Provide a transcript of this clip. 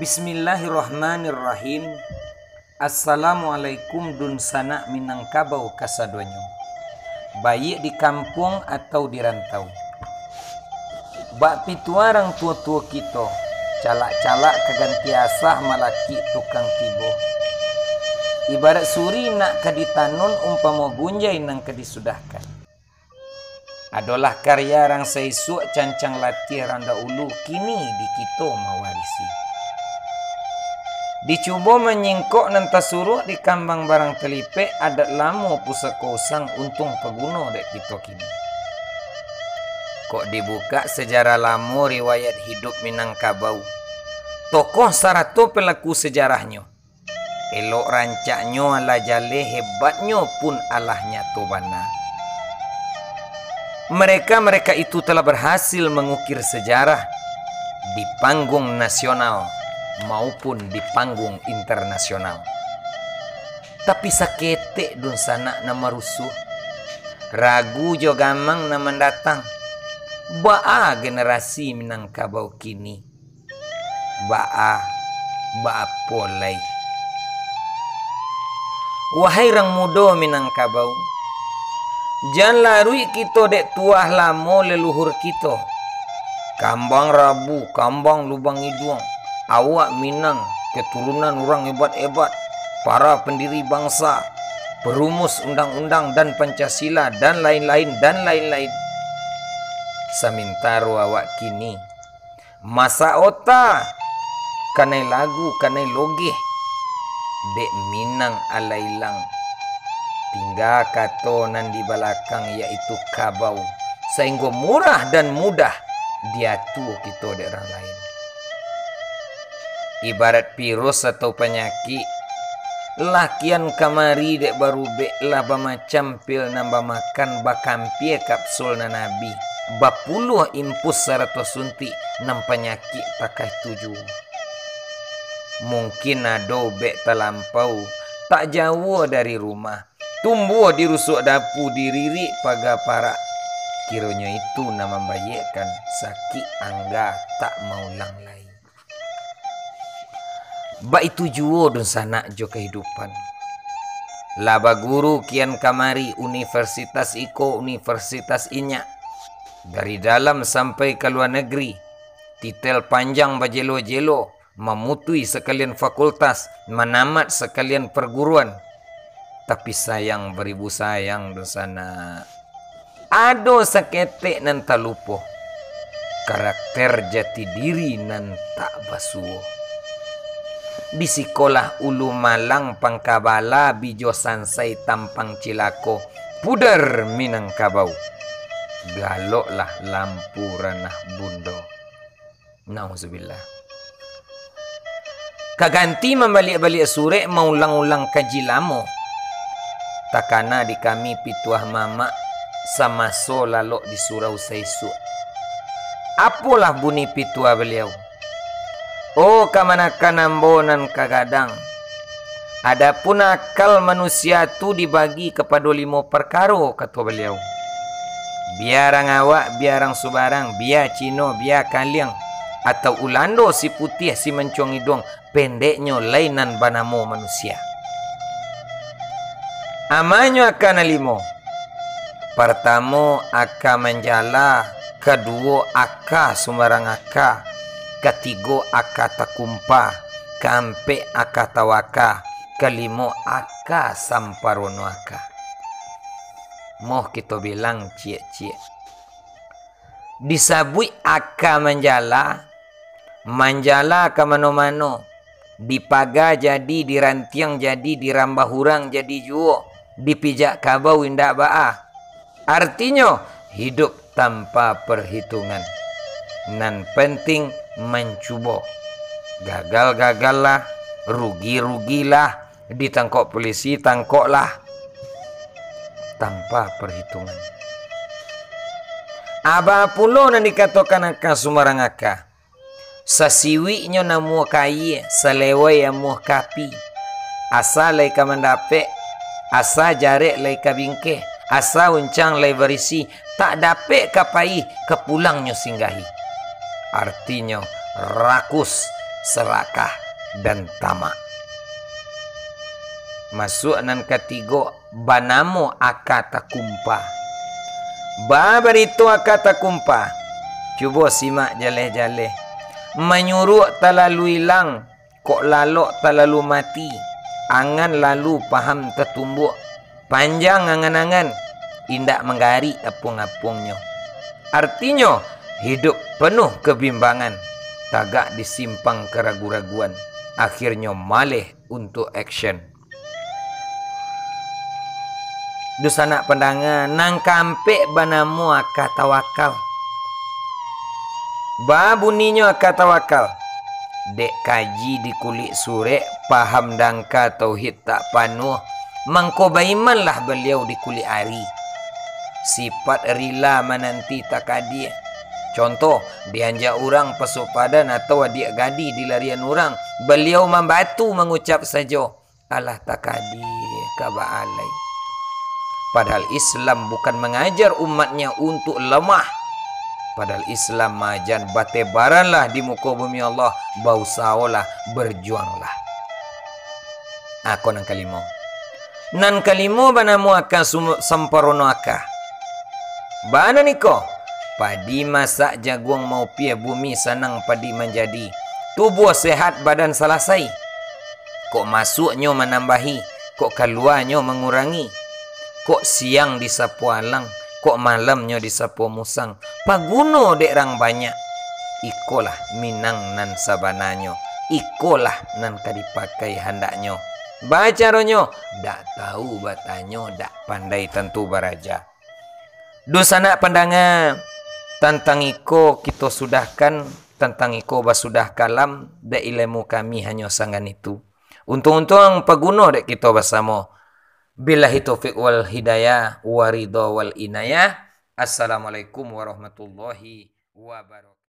Bismillahirrahmanirrahim. Assalamualaikum dun sana Minangkabau kasadonyo. Baik di kampung atau di rantau. Bak pituarang tua-tua kita, calak-calak keganti asah malaki tukang tibo. Ibarat suri nak kaditanun umpama gunjai nang kadisudahkan. Adalah karya rang saisuk cancang latih randa ulu kini di kita mawarisi. Dicuba menyingkok nanta suruh di kambang barang telipek adat lama pusaka usang untung peguno dek kita kini. Kok dibuka sejarah lama riwayat hidup Minangkabau. Tokoh sarato pelaku sejarahnya. Elok rancaknya ala jale hebatnya pun alahnya tobana. Mereka itu telah berhasil mengukir sejarah di panggung nasional maupun di panggung internasional. Tapi sakete dun sana nama rusuh. Ragu jo gamang na mendatang. Baa generasi Minangkabau kini. Baa polai. Wahai rang muda Minangkabau, jangan larui kita dek tuah lamo leluhur kita. Kambang Rabu, kambang Lubang Hidung. Awak Minang, keturunan orang hebat-hebat, para pendiri bangsa, perumus undang-undang dan Pancasila dan lain-lain. Samintaro awak kini, masa ota, kanai lagu, kanai logih, dek Minang alailang. Tinggal kato nan di belakang yaitu kabau, sehingga murah dan mudah diatur kita dek orang lain. Ibarat virus atau penyakit, lakian kamari dek baru bek lah macam pil nambah makan bakampie kapsul na nabi, bapuluh impus sarato suntik nam penyakit pakai tuju. Mungkin ado bek terlampau tak jauh dari rumah, tumbuh di rusuk dapu diririk paga parak. Kiranya itu nama membayarkan sakit angga tak mau lang lain. Ba itu juo dun sana jo kehidupan. Laba guru kian kamari universitas iko universitas inya. Dari dalam sampai ke luar negeri. Titel panjang bajelo-jelo. Memutui sekalian fakultas. Menamat sekalian perguruan. Tapi sayang beribu sayang dun sana. Ado saketek nan tak lupa. Karakter jati diri nan tak basuo. Di sekolah Ulu Malang Pangkabala Bijo Sansai Tampang Cilako pudar Minangkabau. Galoklah lampu ranah bundo. Nauzubillah. Kaganti membalik-balik sore maulang-ulang kaji lamo. Takana di kami pituah mama sama so lalok di surau saisu. Apalah bunyi pituah beliau? Oh kamanakan ambonan kagadang. Adapun akal manusia tu dibagi kepada 5 perkara kata beliau. Biarang awak, biarang subarang, biar Cino, biar kaliang. Atau ulando si putih si mencong hidung, pendeknya lainan banamo manusia. Amanyo akan 5. Pertama aka menjala, kedua aka sumbarang aka. Ketiga aka takumpa, keempat aka tawaka, kelima aka samparono aka. Moh kita bilang cie-cie. Disabui aka manjala ke mano-mano. Dipaga jadi, dirantiang jadi, dirambah hurang jadi juo. Dipijak kabau indak baah. Artinya hidup tanpa perhitungan. Nan penting mencuba. Gagal-gagallah, rugi-rugilah, ditangkap polisi tangkoklah. Tanpa perhitungan. Aba pulo nan dikatakan aka sumarang aka. Sasiwinya namu kai, selewai amuh kapi. Asa lai ka mendapek, asa jarek lai ka bingkeh, asa uncang lai berisi, tak dapek kapai kepulangnya singgahi. Artinya rakus serakah dan tamak. Masuk nan ketiga, banamo akata kumpa. Babar itu akata kumpa. Cuba simak jaleh-jaleh. Menyuruh terlalu hilang, kok lalok terlalu mati. Angan lalu paham tertumbuk. Panjang angan-angan, indak menggari apung-apungnya. Artinya, hidup penuh kebimbangan. Tagak disimpang keraguan-raguan. Akhirnya malih untuk action. Dusana pendangan nang kampek banamu akak tawakal. Babuninya akak tawakal. Dek kaji di kulit surek, paham dangka tauhid tak panuh. Mangkobaimanlah beliau di kulit ari. Sifat rila menanti tak hadir. Contoh, dianjak orang pesuk padan atau adik gadi di larian orang. Beliau membatu mengucap saja, Allah tak hadir kaba alai. Padahal Islam bukan mengajar umatnya untuk lemah. Padahal Islam majan batebaranlah di muka bumi Allah. Bausaolah, berjuanglah. Aku nang kalimo. Nan kalimo banamu akan sempurno akah. Bana niko. Padi masak jagung mau pia bumi sanang padi menjadi. Tubuh sehat badan selesai. Kok masuknya menambahi. Kok keluarnya mengurangi. Kok siang disapu alang, kok malamnya disapu musang. Paguno dek rang banyak. Ikolah minang nan sabananyo. Ikolah nan kadipakai handaknyo. Bacaronyo, dak tahu batanyo, dak pandai tentu baraja. Dosana pandangan, tentang iko kita sudahkan, tentang iko basudah kalam, dek ilmu kami hanya sangan itu. Untung-untung paguno dek kita bersama. Billahi taufiq wal hidayah wa ridha wal inayah. Assalamualaikum warahmatullahi wabarakatuh.